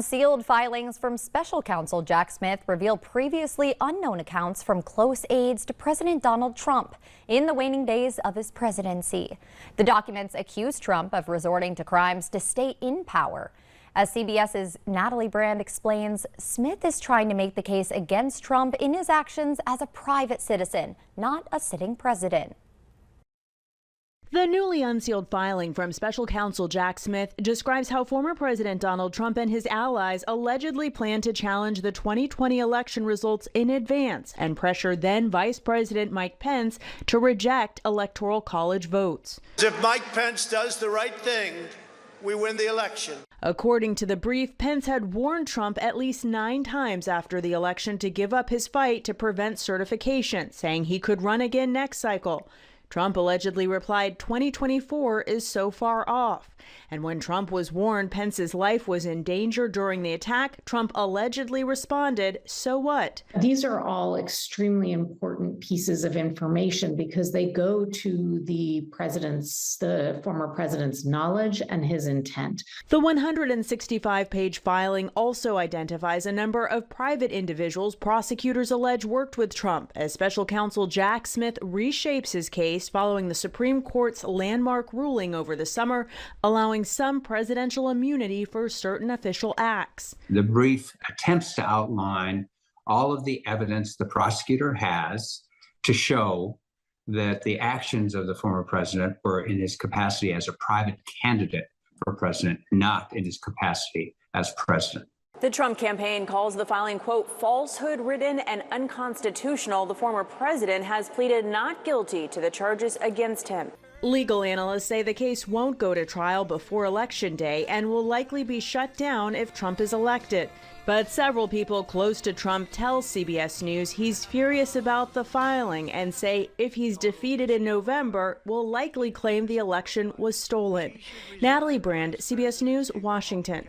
Sealed filings from special counsel Jack Smith reveal previously unknown accounts from close aides to President Donald Trump in the waning days of his presidency. The documents accuse Trump of resorting to crimes to stay in power. As CBS's Natalie Brand explains, Smith is trying to make the case against Trump in his actions as a private citizen, not a sitting president. The newly unsealed filing from special counsel Jack Smith describes how former President Donald Trump and his allies allegedly planned to challenge the 2020 election results in advance and pressure then Vice President Mike Pence to reject Electoral College votes. If Mike Pence does the right thing, we win the election. According to the brief, Pence had warned Trump at least 9 times after the election to give up his fight to prevent certification, saying he could run again next cycle. Trump allegedly replied, 2024 is so far off. And when Trump was warned Pence's life was in danger during the attack, Trump allegedly responded, so what? These are all extremely important pieces of information because they go to the former president's knowledge and his intent. The 165-page filing also identifies a number of private individuals prosecutors allege worked with Trump as special counsel Jack Smith reshapes his case following the Supreme Court's landmark ruling over the summer, allowing some presidential immunity for certain official acts. The brief attempts to outline all of the evidence the prosecutor has to show that the actions of the former president were in his capacity as a private candidate for president, not in his capacity as president. The Trump campaign calls the filing, quote, falsehood-ridden and unconstitutional. The former president has pleaded not guilty to the charges against him. Legal analysts say the case won't go to trial before Election Day and will likely be shut down if Trump is elected. But several people close to Trump tell CBS News he's furious about the filing and say if he's defeated in November, will likely claim the election was stolen. Natalie Brand, CBS News, Washington.